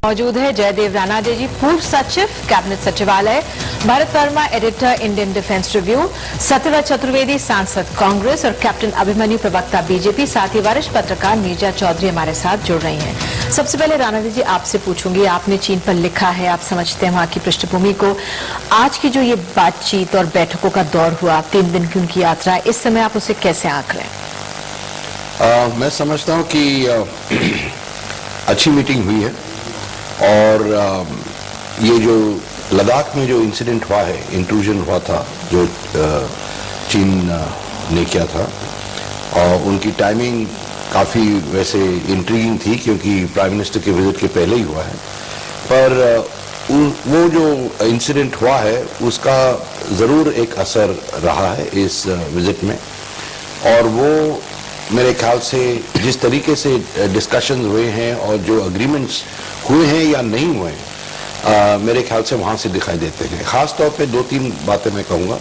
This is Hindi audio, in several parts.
मौजूद है जयदेव राणा जी, पूर्व सचिव कैबिनेट सचिवालय, Bharat Verma editor Indian Defence Review, Satyavrat Chaturvedi सांसद कांग्रेस और कैप्टन अभिमन्यु प्रवक्ता बीजेपी, साथ ही वरिष्ठ पत्रकार नीरजा चौधरी हमारे साथ जुड़ रही हैं। सबसे पहले राणा जी आपसे पूछूंगी, आपने चीन पर लिखा है, आप समझते हैं वहां की पृष्ठभूमि को। आज की जो ये बातचीत और बैठकों का दौर हुआ, 3 दिन की उनकी यात्रा, इस समय आप उसे कैसे आंक रहे हैं? मैं समझता हूं कि अच्छी मीटिंग हुई है और ये जो लद्दाख में जो इंसिडेंट हुआ है, इंट्रूजन हुआ था जो चीन ने किया था, और उनकी टाइमिंग काफ़ी वैसे इंट्रीगिंग थी क्योंकि प्राइम मिनिस्टर के विजिट के पहले ही हुआ है, पर वो जो इंसिडेंट हुआ है उसका ज़रूर एक असर रहा है इस विजिट में। और वो मेरे ख्याल से जिस तरीके से डिस्कशंस हुए हैं और जो अग्रीमेंट्स हुए हैं या नहीं हुए हैं, मेरे ख्याल से वहाँ से दिखाई देते हैं। ख़ास तौर पे 2-3 बातें मैं कहूँगा।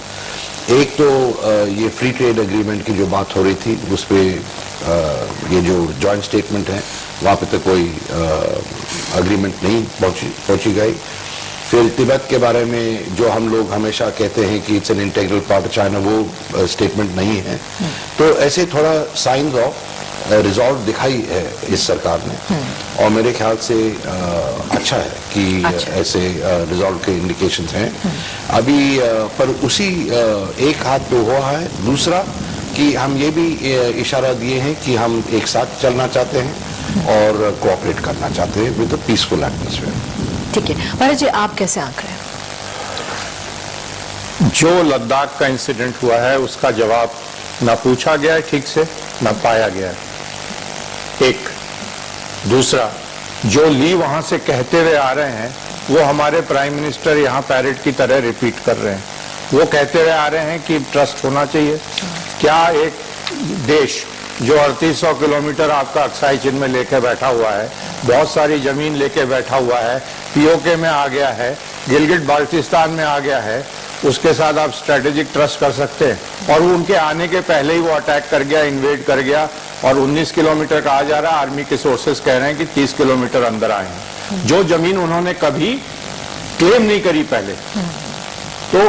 एक तो ये फ्री ट्रेड एग्रीमेंट की जो बात हो रही थी, उस पर ये जो जॉइंट स्टेटमेंट है वहाँ पे तो कोई अग्रीमेंट नहीं पहुँची गई। फिर तिब्बत के बारे में जो हम लोग हमेशा कहते हैं कि it's an integral part of China, वो स्टेटमेंट नहीं है। तो ऐसे थोड़ा साइंस ऑफ रिजॉल्व दिखाई है इस सरकार ने, और मेरे ख्याल से अच्छा है कि ऐसे रिजॉल्व के इंडिकेशंस हैं अभी। पर उसी एक हाथ पे हुआ है। दूसरा कि हम ये भी इशारा दिए हैं कि हम एक साथ चलना चाहते हैं और कोऑपरेट करना चाहते हैं विद अ पीसफुल एटमॉस्फेयर। ठीक है, भरत जी आप कैसे आंक रहे हैं? जो लद्दाख का इंसिडेंट हुआ है उसका जवाब ना पूछा गया है ठीक से, ना पाया गया है। एक दूसरा, जो ली वहां से कहते हुए आ रहे हैं वो हमारे प्राइम मिनिस्टर यहाँ पैरेड की तरह रिपीट कर रहे हैं। वो कहते हुए आ रहे हैं कि ट्रस्ट होना चाहिए। क्या एक देश जो 3800 किलोमीटर आपका अक्साई चीन में लेके बैठा हुआ है, बहुत सारी जमीन लेके बैठा हुआ है, पीओके में आ गया है, गिलगिट बाल्टिस्तान में आ गया है, उसके साथ आप स्ट्रेटेजिक ट्रस्ट कर सकते हैं? और वो उनके आने के पहले ही वो अटैक कर गया, इन्वेड कर गया, और 19 किलोमीटर कहा जा रहा है, आर्मी के सोर्सेस कह रहे हैं कि 30 किलोमीटर अंदर आए हैं, जो जमीन उन्होंने कभी क्लेम नहीं करी पहले। तो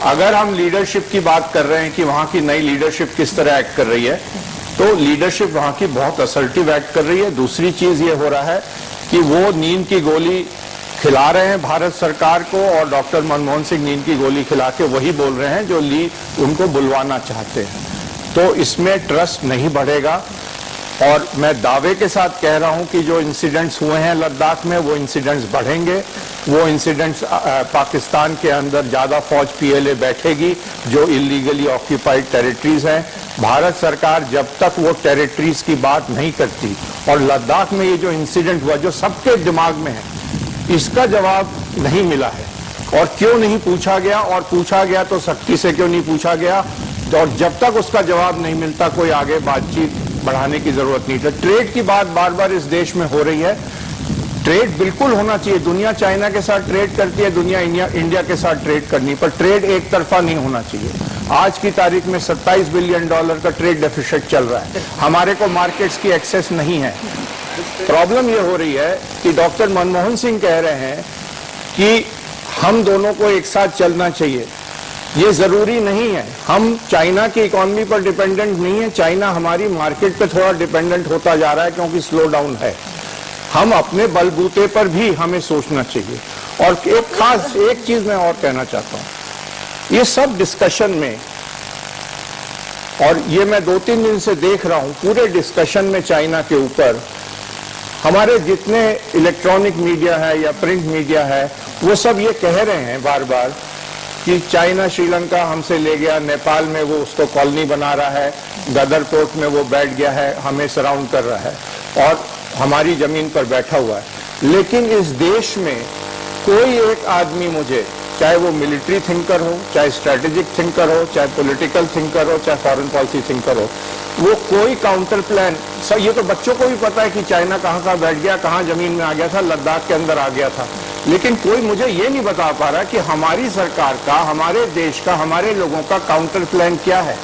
अगर हम लीडरशिप की बात कर रहे हैं कि वहां की नई लीडरशिप किस तरह एक्ट कर रही है, तो लीडरशिप वहां की बहुत असर्टिव एक्ट कर रही है। दूसरी चीज ये हो रहा है कि वो नींद की गोली खिला रहे हैं भारत सरकार को, और डॉक्टर मनमोहन सिंह नींद की गोली खिला के वही बोल रहे हैं जो ली उनको बुलवाना चाहते हैं। तो इसमें ट्रस्ट नहीं बढ़ेगा। और मैं दावे के साथ कह रहा हूं कि जो इंसिडेंट्स हुए हैं लद्दाख में, वो इंसिडेंट्स बढ़ेंगे। वो इंसिडेंट्स पाकिस्तान के अंदर ज्यादा फौज पीएलए बैठेगी जो इलीगली ऑक्यूपाइड टेरिटरीज हैं। भारत सरकार जब तक वो टेरिटरीज की बात नहीं करती, और लद्दाख में ये जो इंसिडेंट हुआ जो सबके दिमाग में है, इसका जवाब नहीं मिला है। और क्यों नहीं पूछा गया, और पूछा गया तो सख्ती से क्यों नहीं पूछा गया, और जब तक उसका जवाब नहीं मिलता कोई आगे बातचीत बढ़ाने की जरूरत नहीं है। ट्रेड की बात बार बार इस देश में हो रही है। ट्रेड बिल्कुल होना चाहिए। दुनिया चाइना के साथ ट्रेड करती है, दुनिया इंडिया के साथ ट्रेड करनी, पर ट्रेड एक तरफा नहीं होना चाहिए। आज की तारीख में $27 बिलियन का ट्रेड डेफिसिट चल रहा है। हमारे को मार्केट्स की एक्सेस नहीं है। प्रॉब्लम यह हो रही है कि डॉक्टर मनमोहन सिंह कह रहे हैं कि हम दोनों को एक साथ चलना चाहिए। ये जरूरी नहीं है। हम चाइना की इकोनॉमी पर डिपेंडेंट नहीं है। चाइना हमारी मार्केट पे थोड़ा डिपेंडेंट होता जा रहा है क्योंकि स्लो डाउन है। हम अपने बलबूते पर भी हमें सोचना चाहिए। और एक खास एक चीज मैं और कहना चाहता हूं, ये सब डिस्कशन में, और ये मैं 2-3 दिन से देख रहा हूं, पूरे डिस्कशन में चाइना के ऊपर हमारे जितने इलेक्ट्रॉनिक मीडिया है या प्रिंट मीडिया है, वो सब ये कह रहे हैं बार बार कि चाइना श्रीलंका हमसे ले गया, नेपाल में वो उसको कॉलोनी बना रहा है, गदर पोर्ट में वो बैठ गया है, हमें सराउंड कर रहा है और हमारी जमीन पर बैठा हुआ है। लेकिन इस देश में कोई एक आदमी मुझे, चाहे वो मिलिट्री थिंकर हो, चाहे स्ट्रेटेजिक थिंकर हो, चाहे पॉलिटिकल थिंकर हो, चाहे फॉरेन पॉलिसी थिंकर हो, वो कोई काउंटर प्लान, ये तो बच्चों को भी पता है कि चाइना कहाँ बैठ गया, कहाँ जमीन में आ गया था, लद्दाख के अंदर आ गया था, लेकिन कोई मुझे ये नहीं बता पा रहा कि हमारी सरकार का, हमारे देश का, हमारे लोगों का काउंटर प्लान क्या है।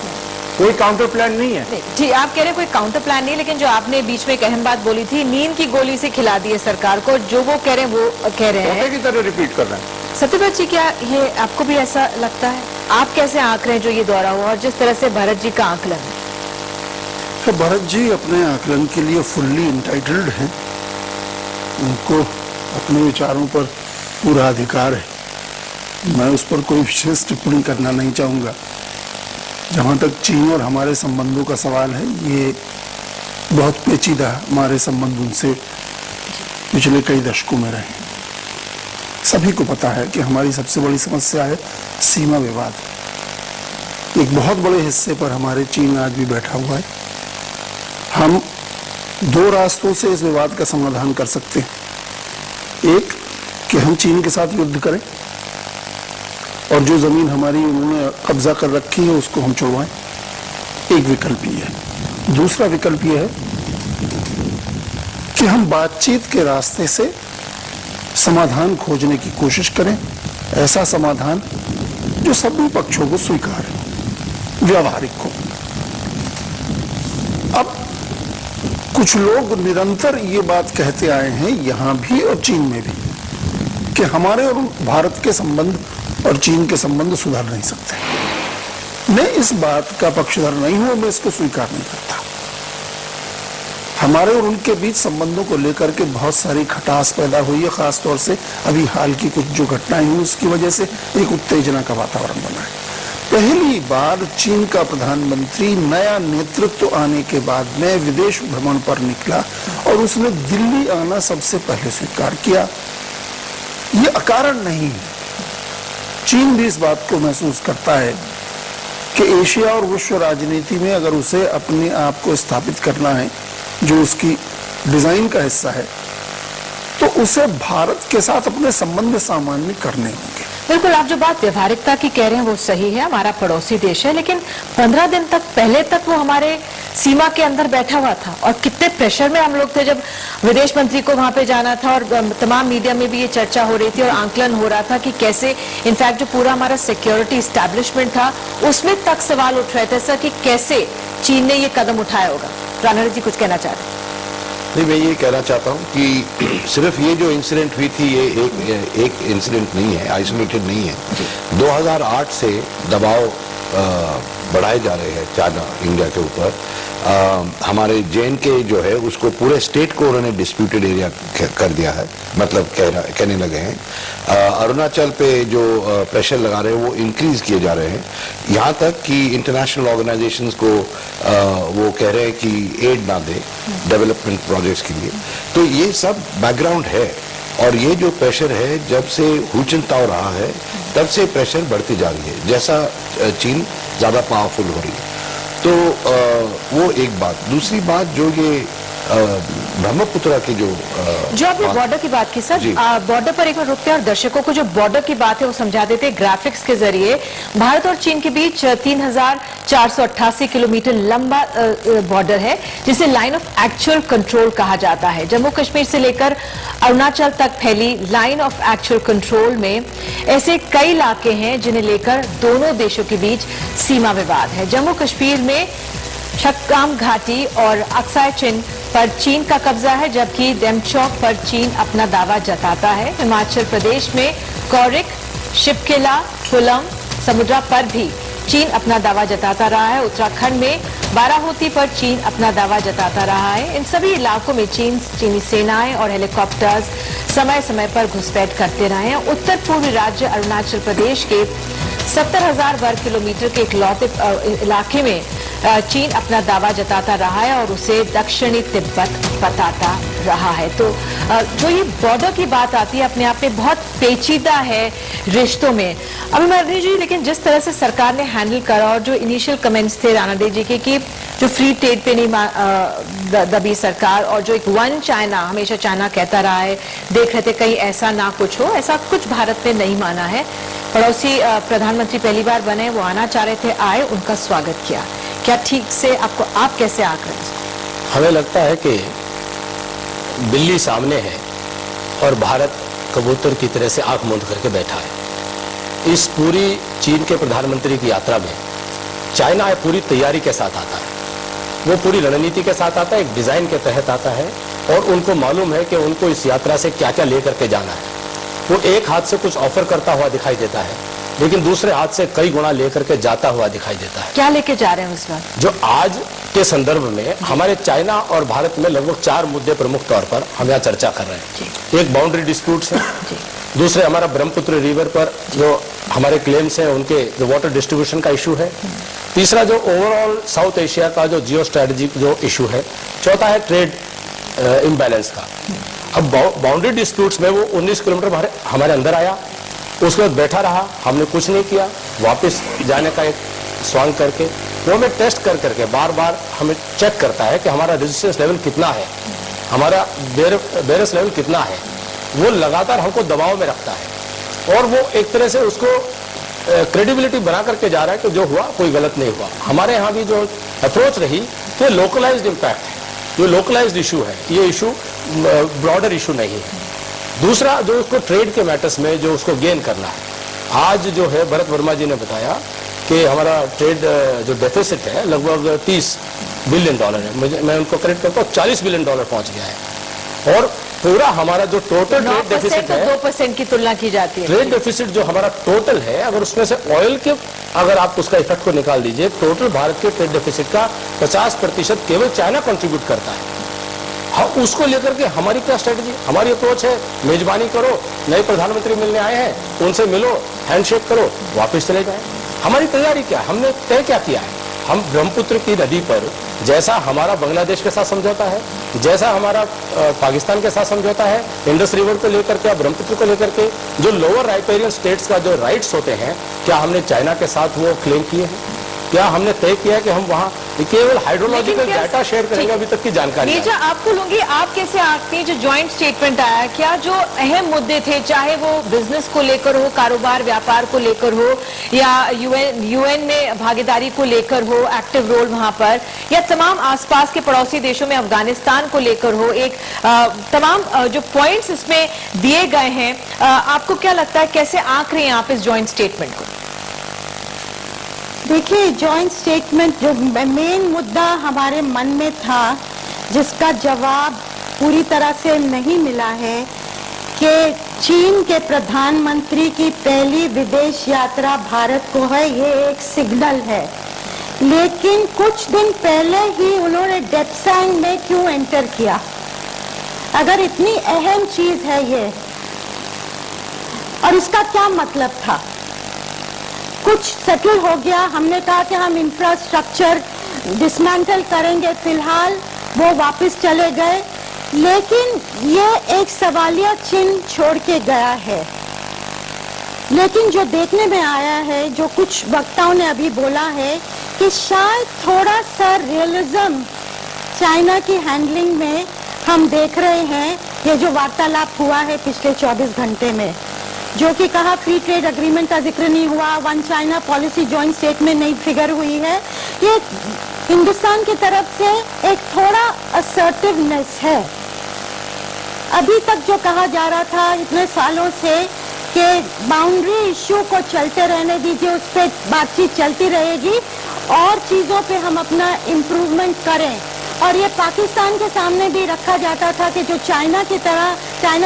कोई काउंटर प्लान नहीं है। नहीं, जी आप कह रहे हैं कोई काउंटर प्लान नहीं, लेकिन जो आपने बीच में एक अहम बात बोली थी, नींद की गोली से खिला दी है सरकार को, जो वो कह रहे हैं वो कह रहे हैं की तरह रिपीट कर रहे हैं। सत्यव्रत जी, क्या ये आपको भी ऐसा लगता है? आप कैसे आंक रहे हैं जो ये दौरा हुआ और जिस तरह से भरत जी का आकलन है? तो भरत जी अपने आकलन के लिए फुल्ली इंटाइटल्ड हैं, उनको अपने विचारों पर पूरा अधिकार है। मैं उस पर कोई विशेष टिप्पणी करना नहीं चाहूँगा। जहाँ तक चीन और हमारे संबंधों का सवाल है, ये बहुत पेचीदा हमारे संबंध उनसे पिछले कई दशकों में रहे। सभी को पता है कि हमारी सबसे बड़ी समस्या है सीमा विवाद। एक बहुत बड़े हिस्से पर हमारे चीन आज भी बैठा हुआ है। हम दो रास्तों से इस विवाद का समाधान कर सकते हैं। एक कि हम चीन के साथ युद्ध करें और जो जमीन हमारी उन्होंने कब्जा कर रखी है उसको हम छुड़वाएं। एक विकल्प ये है। दूसरा विकल्प ये है कि हम बातचीत के रास्ते से समाधान खोजने की कोशिश करें, ऐसा समाधान जो सभी पक्षों को स्वीकार है, व्यवहारिक हो। अब कुछ लोग निरंतर ये बात कहते आए हैं, यहां भी और चीन में भी, कि हमारे और भारत के संबंध और चीन के संबंध सुधर नहीं सकते। मैं इस बात का पक्षधर नहीं हूं, मैं इसको स्वीकार नहीं करता। हमारे और उनके बीच संबंधों को लेकर के बहुत सारी खटास पैदा हुई है, खासतौर से अभी हाल की कुछ जो घटनाएं हुई उसकी वजह से एक उत्तेजना का वातावरण बना है। पहली बार चीन का प्रधानमंत्री नया नेतृत्व आने के बाद में विदेश भ्रमण पर निकला और उसने दिल्ली आना सबसे पहले स्वीकार किया। ये अकारण नहीं है। चीन भी इस बात को महसूस करता है कि एशिया और विश्व राजनीति में अगर उसे अपने आप को स्थापित करना है, जो उसकी डिजाइन का हिस्सा है, तो उसे भारत के साथ अपने संबंध सामान्य करने होंगे। बिल्कुल, आप जो बात व्यवहारिकता की कह रहे हैं वो सही है। हमारा पड़ोसी देश है, लेकिन 15 दिन तक पहले तक वो हमारे सीमा के अंदर बैठा हुआ था और कितने प्रेशर में हम लोग थे जब विदेश मंत्री को वहां पे जाना था और तमाम मीडिया में भी ये चर्चा हो रही थी और आंकलन हो रहा था कि कैसे इनफैक्ट जो पूरा हमारा सिक्योरिटी एस्टैब्लिशमेंट था उसमें तक सवाल उठ रहे थे सर कि कैसे चीन ने ये कदम उठाया होगा। राणा जी कुछ कहना चाह रहे हैं? नहीं, मैं ये कहना चाहता हूँ कि सिर्फ ये जो इंसिडेंट हुई थी ये एक इंसिडेंट नहीं है, आइसोलेटेड नहीं है। 2008 से दबाव बढ़ाए जा रहे हैं चाइना इंडिया के ऊपर। हमारे जे.एन.के जो है उसको पूरे स्टेट को उन्होंने डिस्प्यूटेड एरिया कर दिया है, मतलब कहने लगे हैं। अरुणाचल पे जो प्रेशर लगा रहे हैं वो इंक्रीज किए जा रहे हैं, यहाँ तक कि इंटरनेशनल ऑर्गेनाइजेशंस को वो कह रहे हैं कि एड ना दे डेवलपमेंट प्रोजेक्ट्स के लिए। तो ये सब बैकग्राउंड है और ये जो प्रेशर है जब से हुचनताव रहा है तब से प्रेशर बढ़ती जा रही है, जैसा चीन ज्यादा पावरफुल हो रही है। तो वो एक बात। दूसरी बात जो ये ब्रह्मपुत्रा की जो आपने बॉर्डर की बात की सर, बॉर्डर पर एक बार रुकते हैं और दर्शकों को जो बॉर्डर की बात है वो समझा देते हैं ग्राफिक्स के जरिए। भारत और चीन के बीच 3,488 किलोमीटर लंबा बॉर्डर है, जिसे लाइन ऑफ एक्चुअल कंट्रोल कहा जाता है। जम्मू कश्मीर से लेकर अरुणाचल तक फैली लाइन ऑफ एक्चुअल कंट्रोल में ऐसे कई इलाके हैं जिन्हें लेकर दोनों देशों के बीच सीमा विवाद है। जम्मू कश्मीर में छक्काम घाटी और अक्साई चिन पर चीन का कब्जा है, जबकि डेमचौक पर चीन अपना दावा जताता है। हिमाचल प्रदेश में कौरिक, शिपकिला, कुलम, समुद्रा पर भी चीन अपना दावा जताता रहा है। उत्तराखंड में बाराहोती पर चीन अपना दावा जताता रहा है। इन सभी इलाकों में चीनी सेनाएं और हेलीकॉप्टर्स समय समय पर घुसपैठ करते रहे हैं। उत्तर पूर्वी राज्य अरुणाचल प्रदेश के 70,000 वर्ग किलोमीटर के इकलौते इलाके में चीन अपना दावा जताता रहा है और उसे दक्षिणी तिब्बत बताता रहा है। तो जो ये बॉर्डर की बात आती है अपने आप में बहुत पेचीदा है रिश्तों में। अभिमन्यु जी, लेकिन जिस तरह से सरकार ने हैंडल करा और जो इनिशियल कमेंट्स थे राणा जी के कि जो फ्री ट्रेड पे नहीं दबी सरकार और जो एक वन चाइना, हमेशा चाइना कहता रहा है, देख रहे थे कहीं ऐसा ना कुछ हो, ऐसा कुछ भारत ने नहीं माना है। पड़ोसी प्रधानमंत्री पहली बार बने, वो आना चाह रहे थे, आए, उनका स्वागत किया। क्या ठीक से आप कैसे आंक रहे हैं? हमें लगता है कि बिल्ली सामने है और भारत कबूतर की तरह से आंख मूंद करके बैठा है। इस पूरी चीन के प्रधानमंत्री की यात्रा में चाइना पूरी तैयारी के साथ आता है, वो पूरी रणनीति के साथ आता है, एक डिजाइन के तहत आता है और उनको मालूम है कि उनको इस यात्रा से क्या क्या लेकर के जाना है। वो एक हाथ से कुछ ऑफर करता हुआ दिखाई देता है, लेकिन दूसरे हाथ से कई गुना लेकर के जाता हुआ दिखाई देता है। क्या लेके जा रहे हैं इस बार? जो आज के संदर्भ में हमारे चाइना और भारत में लगभग 4 मुद्दे प्रमुख तौर पर हम यहाँ चर्चा कर रहे हैं। एक बाउंड्री डिस्प्यूट्स है, दूसरे हमारा ब्रह्मपुत्र रिवर पर जो हमारे क्लेम्स हैं उनके जो वाटर डिस्ट्रीब्यूशन का इशू है, तीसरा जो ओवरऑल साउथ एशिया का जो जियो स्ट्रेटेजिक जो इशू है, चौथा है ट्रेड इम्बैलेंस का। अब बाउंड्री डिस्प्यूट्स में वो 19 किलोमीटर हमारे अंदर आया, उसके बाद बैठा रहा, हमने कुछ नहीं किया, वापस जाने का एक स्वांग करके वो हमें टेस्ट कर करके बार बार हमें चेक करता है कि हमारा रेजिस्टेंस लेवल कितना है, हमारा बेरस लेवल कितना है। वो लगातार हमको दबाव में रखता है और वो एक तरह से उसको क्रेडिबिलिटी बना करके जा रहा है कि जो हुआ कोई गलत नहीं हुआ। हमारे यहाँ भी जो अप्रोच रही तो लोकलाइज्ड इम्पैक्ट है, ये लोकलाइज्ड इशू है, ये इशू ब्रॉडर इशू नहीं है। दूसरा जो उसको ट्रेड के मैटर्स में जो उसको गेन करना है, आज जो है भरत वर्मा जी ने बताया कि हमारा ट्रेड जो डेफिसिट है लगभग $30 बिलियन है, मैं उनको करेक्ट करता हूँ, $40 बिलियन पहुंच गया है। और पूरा हमारा जो टोटल ट्रेड डेफिसिट है, 2% की तुलना की जाती है। ट्रेड डेफिसिट जो हमारा टोटल है, अगर उसमें से ऑयल के अगर आप उसका इफेक्ट को निकाल दीजिए, टोटल भारत के ट्रेड डेफिसिट का 50% केवल चाइना कंट्रीब्यूट करता है। हम उसको लेकर के हमारी क्या स्ट्रेटजी, हमारी अप्रोच है, मेजबानी करो, नए प्रधानमंत्री मिलने आए हैं, उनसे मिलो, हैंडशेक करो, वापस चले जाए। हमारी तैयारी क्या है, हमने तय क्या किया है? हम ब्रह्मपुत्र की नदी पर जैसा हमारा बांग्लादेश के साथ समझौता है, जैसा हमारा पाकिस्तान के साथ समझौता है, इंडस रिवर को लेकर के, ब्रह्मपुत्र को लेकर के जो लोअर राइपेरियन स्टेट्स का जो राइट्स होते हैं, क्या हमने चाइना के साथ वो क्लेम किए हैं? क्या हमने तय किया है कि हम वहां केवल हाइड्रोलॉजिकल डाटा शेयर करेंगे? अभी तक की जानकारी नीचा आपको लूंगी, आप कैसे आंकते हैं जो ज्वाइंट स्टेटमेंट आया, क्या जो अहम मुद्दे थे, चाहे वो बिजनेस को लेकर हो, कारोबार व्यापार को लेकर हो, या यूएन में भागीदारी को लेकर हो, एक्टिव रोल वहां पर, या तमाम आसपास के पड़ोसी देशों में अफगानिस्तान को लेकर हो, एक तमाम जो पॉइंट्स इसमें दिए गए हैं, आपको क्या लगता है कैसे आंक रहे हैं आप इस ज्वाइंट स्टेटमेंट को? देखिए, जॉइंट स्टेटमेंट जो मेन मुद्दा हमारे मन में था, जिसका जवाब पूरी तरह से नहीं मिला है, कि चीन के प्रधानमंत्री की पहली विदेश यात्रा भारत को है, ये एक सिग्नल है। लेकिन कुछ दिन पहले ही उन्होंने डेप्सांग में क्यों एंटर किया? अगर इतनी अहम चीज है ये, और इसका क्या मतलब था? कुछ सेटल हो गया, हमने कहा कि हम इंफ्रास्ट्रक्चर डिसमेंटल करेंगे, फिलहाल वो वापस चले गए, लेकिन ये एक सवालिया चिन्ह छोड़ के गया है। लेकिन जो देखने में आया है, जो कुछ वक्ताओं ने अभी बोला है, कि शायद थोड़ा सा रियलिज्म चाइना की हैंडलिंग में हम देख रहे हैं। ये जो वार्तालाप हुआ है पिछले 24 घंटे में, जो कि कहा फ्री ट्रेड एग्रीमेंट का जिक्र नहीं हुआ, one China policy joint statement नहीं फिगर हुई है, ये हिंदुस्तान की तरफ से एक थोड़ा असर्टिवनेस है। अभी तक जो कहा जा रहा था इतने सालों से कि बाउंड्री इश्यू को चलते रहने दीजिए, उस पर बातचीत चलती रहेगी और चीजों पे हम अपना इम्प्रूवमेंट करें, और ये पाकिस्तान के सामने भी रखा जाता था कि जो चाइना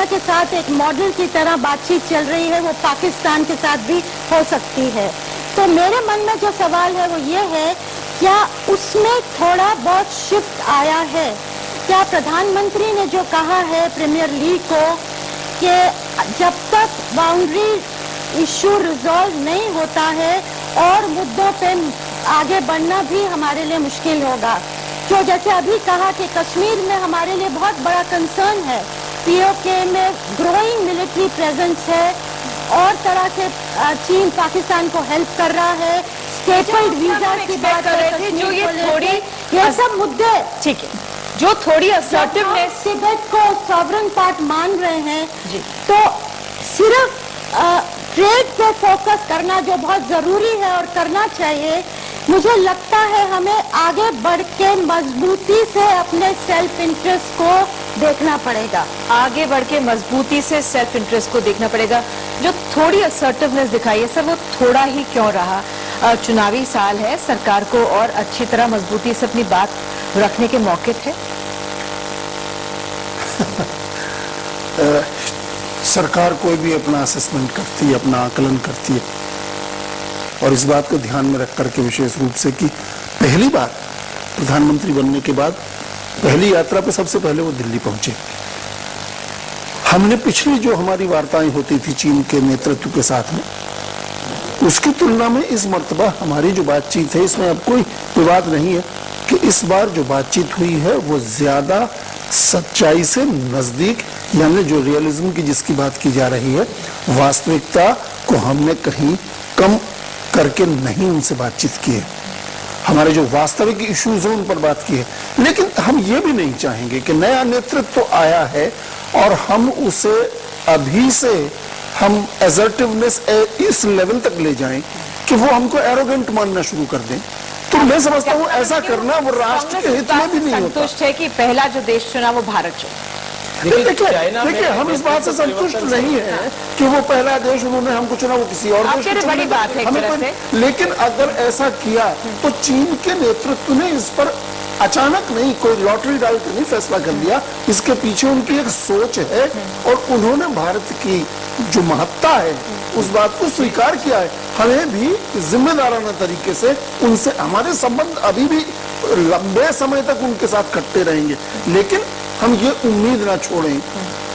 के साथ एक मॉडल की तरह बातचीत चल रही है, वो पाकिस्तान के साथ भी हो सकती है। तो मेरे मन में जो सवाल है वो ये है, क्या उसमें थोड़ा बहुत शिफ्ट आया है? क्या प्रधानमंत्री ने जो कहा है प्रीमियर ली को कि जब तक बाउंड्री इश्यू रिजॉल्व नहीं होता है और मुद्दों पे आगे बढ़ना भी हमारे लिए मुश्किल होगा, जो जैसे अभी कहा कि कश्मीर में हमारे लिए बहुत बड़ा कंसर्न है, पीओके में ग्रोइंग मिलिट्री प्रेजेंस है, और तरह से चीन पाकिस्तान को हेल्प कर रहा है, स्टेटल्ड वीजा की बात कर रहे थे, जो ये थोड़ी, ये सब मुद्दे, ठीक है, जो थोड़ी असर्टिवनेस, तिब्बत को सॉवरन पार्ट मान रहे हैं, तो सिर्फ ट्रेड पे फोकस करना जो बहुत जरूरी है और करना चाहिए, मुझे लगता है हमें आगे बढ़ के मजबूती से अपने सेल्फ इंटरेस्ट को देखना पड़ेगा। आगे बढ़ के मजबूती से सेल्फ इंटरेस्ट को देखना पड़ेगा। जो थोड़ी असर्टिवनेस दिखाई है सर, वो थोड़ा ही क्यों रहा? चुनावी साल है, सरकार को और अच्छी तरह मजबूती से अपनी बात रखने के मौके थे। सरकार कोई भी अपना असेसमेंट करती है, अपना आकलन करती है, और इस बात को ध्यान में रख करके विशेष रूप से कि पहली बार प्रधानमंत्री बनने के बाद पहली यात्रा पे सबसे पहले वो दिल्ली पहुंचे। हमने पिछली जो हमारी वार्ताएं होती थी चीन के नेतृत्व के साथ में, उसकी तुलना में इस मर्तबा हमारी जो बातचीत है, इसमें अब कोई विवाद नहीं है कि इस बार जो बातचीत हुई है वो ज्यादा सच्चाई से नजदीक, यानी जो रियलिज्म की जिसकी बात की जा रही है, वास्तविकता को हमने कहीं कम करके नहीं उनसे बातचीत की है। हमारे जो वास्तविक इश्यूज हैं उन पर बात की है। लेकिन हम ये भी नहीं चाहेंगे कि नया नेतृत्व तो आया है और हम उसे अभी से हम एजर्टिवनेस इस लेवल तक ले जाएं कि वो हमको एरोगेंट मानना शुरू कर दें। तो मैं समझता हूँ ऐसा करना वो राष्ट्र के हित में भी नहीं होता। संतुष्ट है कि पहला जो देश चुना वो भारत चुना। देखिए हम इस बात से संतुष्ट नहीं है कि वो पहला देश उन्होंने हमको चुना, वो किसी और देश को बड़ी बात है हमें तो, लेकिन अगर ऐसा किया तो चीन के नेतृत्व ने इस पर अचानक नहीं, कोई लॉटरी डाल के नहीं फैसला कर लिया। इसके पीछे उनकी एक सोच है और उन्होंने भारत की जो महत्ता है उस बात को स्वीकार किया है। हमें भी जिम्मेदाराना तरीके से उनसे, हमारे संबंध अभी भी लंबे समय तक उनके साथ कटते रहेंगे, लेकिन हम ये उम्मीद ना छोड़ें,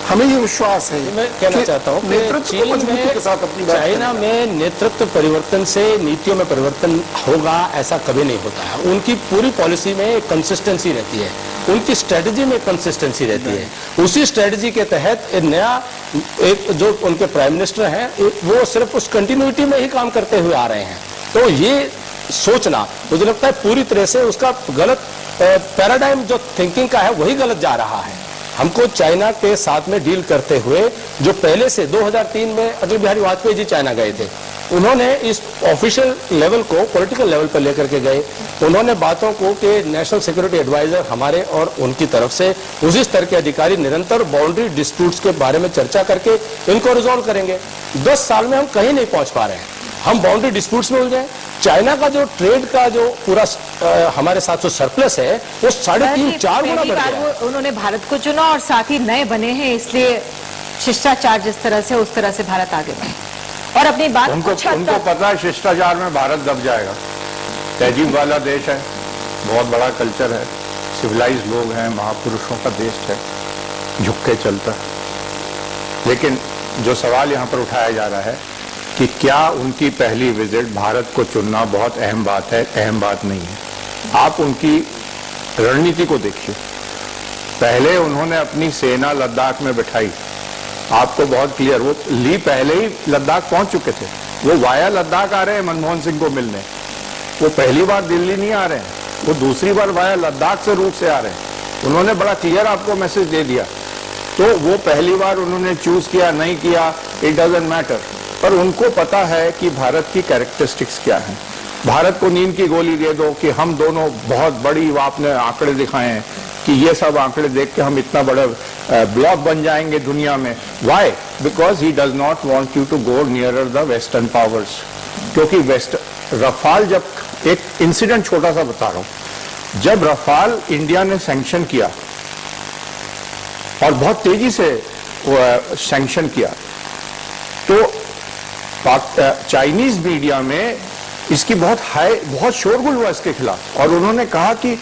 हमें ये विश्वास है। मैं कहना चाहता हूँ नेतृत्व को मजबूती के साथ अपनी बात चाइना में नेतृत्व परिवर्तन से नीतियों में परिवर्तन होगा ऐसा कभी नहीं होता है। उनकी पूरी पॉलिसी में कंसिस्टेंसी रहती है, उनकी स्ट्रेटजी में कंसिस्टेंसी रहती है। उसी स्ट्रेटजी के तहत एक जो उनके प्राइम मिनिस्टर हैं वो सिर्फ उस कंटिन्यूटी में ही काम करते हुए आ रहे हैं। तो ये सोचना मुझे लगता है पूरी तरह से उसका गलत पैराडाइम जो थिंकिंग का है वही गलत जा रहा है। हमको चाइना के साथ में डील करते हुए जो पहले से 2003 में अटल बिहारी वाजपेयी जी चाइना गए थे, उन्होंने इस ऑफिशियल लेवल को पॉलिटिकल लेवल पर लेकर के गए। उन्होंने बातों को कि नेशनल सिक्योरिटी एडवाइजर हमारे और उनकी तरफ से उसी स्तर के अधिकारी निरंतर बाउंड्री डिस्प्यूट्स के बारे में चर्चा करके इनको रिजॉल्व करेंगे। 10 साल में हम कहीं नहीं पहुंच पा रहे हैं, हम बाउंड्री डिस्प्यूट्स में उलझे। चाइना का जो ट्रेड का जो पूरा हमारे साथ जो सरप्लस है वो 3.5-4 गुना बढ़ गया। उन्होंने भारत को चुना और साथ ही नए बने हैं, इसलिए शिष्टाचार जिस तरह से उस तरह से भारत आगे बढ़े और अपनी बात उनको पता है शिष्टाचार में भारत दब जाएगा। तहजीब वाला देश है, बहुत बड़ा कल्चर है, सिविलाइज लोग हैं, महापुरुषों का देश है, झुक के चलता है। लेकिन जो सवाल यहाँ पर उठाया जा रहा है कि क्या उनकी पहली विजिट भारत को चुनना बहुत अहम बात है, अहम बात नहीं है। आप उनकी रणनीति को देखिए। पहले उन्होंने अपनी सेना लद्दाख में बिठाई, आपको बहुत क्लियर, वो ली पहले ही लद्दाख पहुंच चुके थे, वो वाया लद्दाख आ रहे हैं मनमोहन सिंह को मिलने। वो पहली बार दिल्ली नहीं आ रहे हैं, वो दूसरी बार वाया लद्दाख से रूट से आ रहे हैं। उन्होंने बड़ा क्लियर आपको मैसेज दे दिया। तो वो पहली बार उन्होंने चूज किया नहीं किया, इट डजंट मैटर, पर उनको पता है कि भारत की कैरेक्टरिस्टिक्स क्या है। भारत को नींद की गोली दे दो कि हम दोनों बहुत बड़ी, आपने आंकड़े दिखाए हैं कि ये सब आंकड़े देख के हम इतना बड़ा ब्लॉक बन जाएंगे दुनिया में। Why? Because he does not want you to go nearer the western powers. क्योंकि रफाल, जब एक इंसिडेंट छोटा सा बता रहा हूं, जब रफाल इंडिया ने सैंक्शन किया और बहुत तेजी से सैंक्शन किया, तो चाइनीज मीडिया में इसकी बहुत शोरगुल हुआ इसके खिलाफ, और उन्होंने कहा कि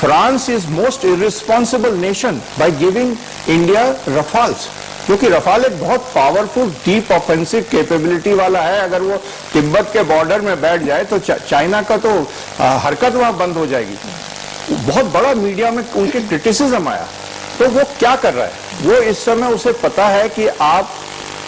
France is most irresponsible nation by giving India Rafales, क्योंकि रफाल एक बहुत पावरफुल डीप ऑफेंसिव कैपेबिलिटी वाला है। अगर वो तिब्बत के बॉर्डर में बैठ जाए तो चाइना का तो हरकत वहां बंद हो जाएगी। बहुत बड़ा मीडिया में उनके क्रिटिसिज्म आया। तो वो क्या कर रहा है, वो इस समय उसे पता है कि आप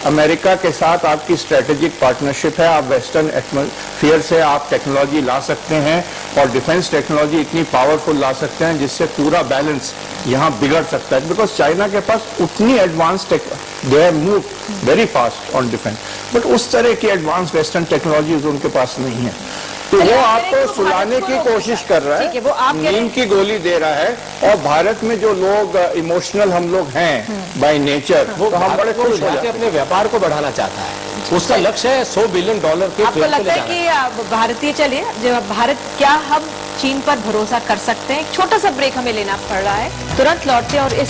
अमेरिका के साथ आपकी स्ट्रेटेजिक पार्टनरशिप है, आप वेस्टर्न एटमॉस्फेयर से आप टेक्नोलॉजी ला सकते हैं और डिफेंस टेक्नोलॉजी इतनी पावरफुल ला सकते हैं जिससे पूरा बैलेंस यहाँ बिगड़ सकता है। बिकॉज चाइना के पास उतनी advance they have moved very fast on defence, but उस तरह की एडवांस वेस्टर्न टेक्नोलॉजीज उनके पास नहीं है। तो वो आपको सुलाने की कोशिश कर रहा है, नींद की गोली दे रहा है। और भारत में जो लोग इमोशनल हम लोग हैं बाय नेचर, वो हम बड़े खुश हो जाते हैं, अपने व्यापार को बढ़ाना चाहता है। उसका लक्ष्य है $100 बिलियन के आपको ट्रेड को ले लगता है जाना। कि भारतीय चलिए जो भारत क्या हम चीन पर भरोसा कर सकते हैं? एक छोटा सा ब्रेक हमें लेना पड़ रहा है, तुरंत लौटते हैं और इस